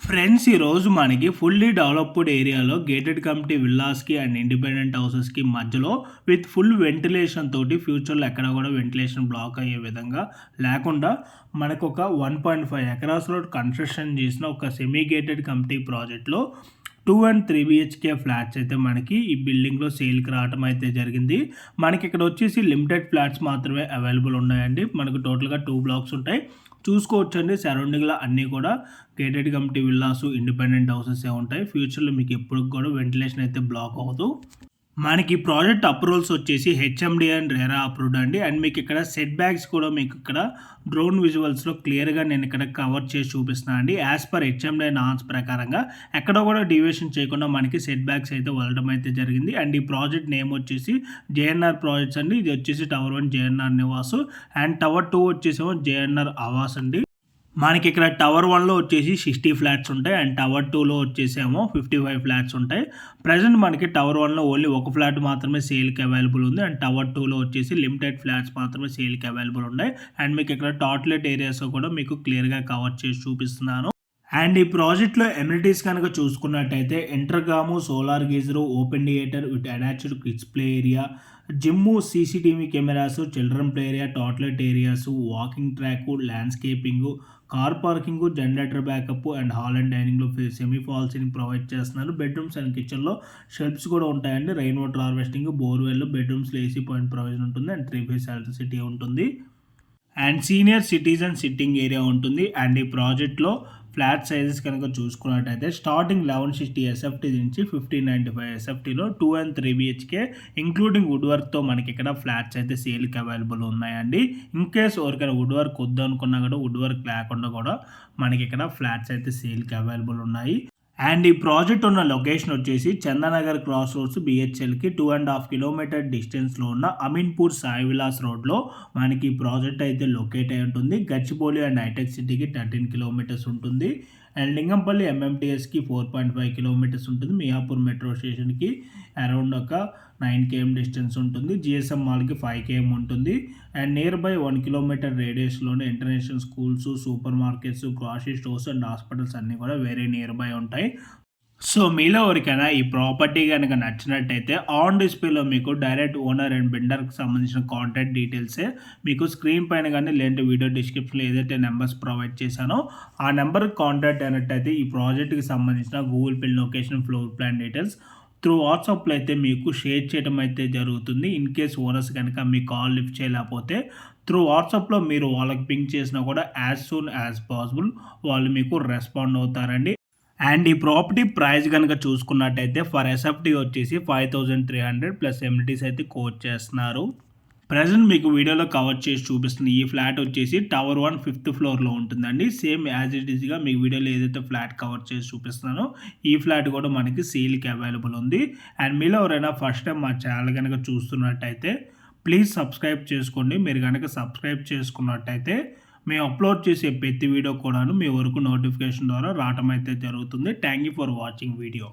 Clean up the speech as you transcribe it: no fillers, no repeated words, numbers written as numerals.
Friends ఈరోజు మనకి fully developed ఏరియాలో గేటెడ్ కమ్యూనిటీ విల్లాస్కి అండ్ ఇండిపెండెంట్ హౌసెస్కి మధ్యలో విత్ ఫుల్ వెంటిలేషన్ తోటి ఫ్యూచర్లో ఎక్కడ కూడా వెంటిలేషన్ బ్లాక్ అయ్యే విధంగా లేకుండా మనకు ఒక 1.5 ఎకరాస్లో కన్స్ట్రక్షన్ చేసిన ఒక సెమీ గేటెడ్ కమ్యూనిటీ ప్రాజెక్ట్లో 2 and 3 బిహెచ్కే ఫ్లాట్స్ అయితే మనకి ఈ బిల్డింగ్లో సేల్కి రావడం అయితే జరిగింది. మనకి ఇక్కడ వచ్చేసి లిమిటెడ్ ఫ్లాట్స్ మాత్రమే అవైలబుల్ ఉన్నాయండి. మనకు టోటల్గా 2 బ్లాక్స్ ఉంటాయి. చూసుకోవచ్చండి. సరౌండింగ్లో అన్నీ కూడా gated community villas, independent houses ఉంటాయి. ఫ్యూచర్లో మీకు ఎప్పుడు కూడా వెంటిలేషన్ అయితే బ్లాక్ అవ్వదు. మనకి ప్రాజెక్ట్ అప్రూవల్స్ వచ్చేసి హెచ్ఎండి అండ్ రెరా అప్రూవ్డ్ అండి. అండ్ మీకు ఇక్కడ సెట్ బ్యాక్స్ కూడా మీకు ఇక్కడ డ్రోన్ విజువల్స్లో క్లియర్గా నేను ఇక్కడ కవర్ చేసి చూపిస్తున్నాను అండి. యాజ్ పర్ హెచ్ఎండి నాన్స్ ప్రకారంగా ఎక్కడ కూడా డివియేషన్ చేయకుండా మనకి సెట్ బ్యాక్స్ అయితే వెళ్ళడం అయితే జరిగింది. అండ్ ఈ ప్రాజెక్ట్ నేమ్ వచ్చేసి జేఎన్ఆర్ ప్రాజెక్ట్స్ అండి. ఇది వచ్చేసి tower 1 JNR Nivas and tower 2 వచ్చేసేమో జేఎన్ఆర్ ఆవాస్ అండి. మనకి ఇక్కడ టవర్ 1లో వచ్చేసి 60 ఫ్లాట్స్ ఉంటాయి అండ్ టవర్ 2లో వచ్చేసేమో 55 ఫ్లాట్స్ ఉంటాయి. ప్రజెంట్ మనకి టవర్ 1లో ఓన్లీ ఒక ఫ్లాట్ మాత్రమే సేల్కి అవైలబుల్ ఉంది అండ్ టవర్ 2లో వచ్చేసి లిమిటెడ్ ఫ్లాట్స్ మాత్రమే సేల్కి అవైలబుల్ ఉన్నాయి. అండ్ మీకు ఇక్కడ టాట్లెట్ ఏరియాస్ కూడా మీకు క్లియర్గా కవర్ చేసి చూపిస్తున్నాను. అండ్ ఈ ప్రాజెక్ట్లో ఎమ్యూనిటీస్ కనుక చూసుకున్నట్టయితే ఇంటర్గాము, solar geyser, open theatre with attached kids play area, gym, CCTV cameras, children play area, toilet areas, walking track, landscaping, car parking, generator backup and hall and డైనింగ్లో సెమీ ఫాల్ సీలింగ్ ప్రొవైడ్ చేస్తున్నారు. Bedrooms and కిచెన్లో shelves కూడా ఉంటాయండి. Rain water harvesting, borewell, బెడ్రూమ్స్లో AC point provision ఉంటుంది and 3 phase electricity ఉంటుంది. And senior citizen sitting area ఉంటుంది. And ఈ ప్రాజెక్ట్లో ఫ్లాట్ సైజెస్ కనుక చూసుకున్నట్టయితే స్టార్టింగ్ 1160 ఎస్ఎఫ్టీ నుంచి 1595 ఎస్ఎఫ్టీలో 2 and 3 బిహెచ్కే ఇంక్లూడింగ్ వుడ్ వర్క్తో మనకి ఇక్కడ ఫ్లాట్స్ అయితే సేల్కి అవైలబుల్ ఉన్నాయండి. ఇన్ కేస్ ఎవరికైనా వుడ్ వర్క్ వద్దు అనుకున్నా కూడా వుడ్ వర్క్ లేకుండా కూడా మనకి ఇక్కడ ఫ్లాట్స్ అయితే సేల్కి అవైలబుల్ ఉన్నాయి. అండ్ ఈ ప్రాజెక్ట్ ఉన్న లొకేషన్ వచ్చేసి చందానగర్ క్రాస్ రోడ్స్ బిహెచ్ఎల్కి 2.5 కిలోమీటర్ డిస్టెన్స్లో ఉన్న అమీన్పూర్ సాయి విలాస్ రోడ్లో మనకి ఈ ప్రాజెక్ట్ అయితే లొకేట్ అయి ఉంటుంది. గచ్చిబౌలి అండ్ హైటెక్ సిటీకి 13 కిలోమీటర్స్ ఉంటుంది. అండ్ లింగంపల్లి ఎంఎంటీఎస్కి 4.5 కిలోమీటర్స్ ఉంటుంది. మియాపూర్ మెట్రో స్టేషన్కి అరౌండ్ ఒక 9 km డిస్టెన్స్ ఉంటుంది. జిఎస్ఎం మాల్కి 5 km ఉంటుంది. అండ్ నియర్ బై 1 కిలోమీటర్ రేడియస్లోనే international schools, super markets, grocery stores and hospitals అన్నీ కూడా వెరీ నియర్ బై ఉంటాయి. సో మీలో ఎవరికైనా ఈ ప్రాపర్టీ కనుక నచ్చినట్టయితే ఆన్ డిస్ప్లేలో మీకు డైరెక్ట్ ఓనర్ అండ్ బిల్డర్కి సంబంధించిన కాంటాక్ట్ డీటెయిల్సే మీకు స్క్రీన్ పైన కానీ లేదంటే వీడియో డిస్క్రిప్షన్లో ఏదైతే నెంబర్స్ ప్రొవైడ్ చేశానో ఆ నెంబర్కి కాంటాక్ట్ అయినట్టయితే ఈ ప్రాజెక్ట్కి సంబంధించిన Google pay location, floor plan details through వాట్సాప్లో అయితే మీకు షేర్ చేయడం అయితే జరుగుతుంది. ఇన్ కేస్ ఓనర్స్ కనుక మీ కాల్ లిఫ్ట్ చేయలేకపోతే త్రూ వాట్సాప్లో మీరు వాళ్ళకి పింక్ చేసినా కూడా యాజ్ సూన్ యాజ్ పాసిబుల్ వాళ్ళు మీకు రెస్పాండ్ అవుతారండి. అండ్ ఈ ప్రాపర్టీ ప్రైస్ కనుక చూసుకున్నట్టయితే ఫర్ ఎస్ఎఫ్టీ వచ్చేసి 5300 ప్లస్ ఎమ్యూనిటీస్ అయితే కోట్ చేస్తున్నారు. ప్రజెంట్ మీకు వీడియోలో కవర్ చేసి చూపిస్తుంది ఈ ఫ్లాట్ వచ్చేసి టవర్ 1 5th ఫ్లోర్లో ఉంటుందండి. సేమ్ యాజ్ ఇట్ ఈస్గా మీకు వీడియోలో ఏదైతే ఫ్లాట్ కవర్ చేసి చూపిస్తున్నానో ఈ ఫ్లాట్ కూడా మనకి సేల్కి అవైలబుల్ ఉంది. అండ్ మీలో ఎవరైనా ఫస్ట్ టైం మా ఛానల్ కనుక చూస్తున్నట్టయితే ప్లీజ్ సబ్స్క్రైబ్ చేసుకోండి. మీరు కనుక సబ్స్క్రైబ్ చేసుకున్నట్టయితే మేము అప్లోడ్ చేసే ప్రతి వీడియో కూడాను మీ వరకు నోటిఫికేషన్ ద్వారా రావటం అయితే జరుగుతుంది. Thank you for watching video.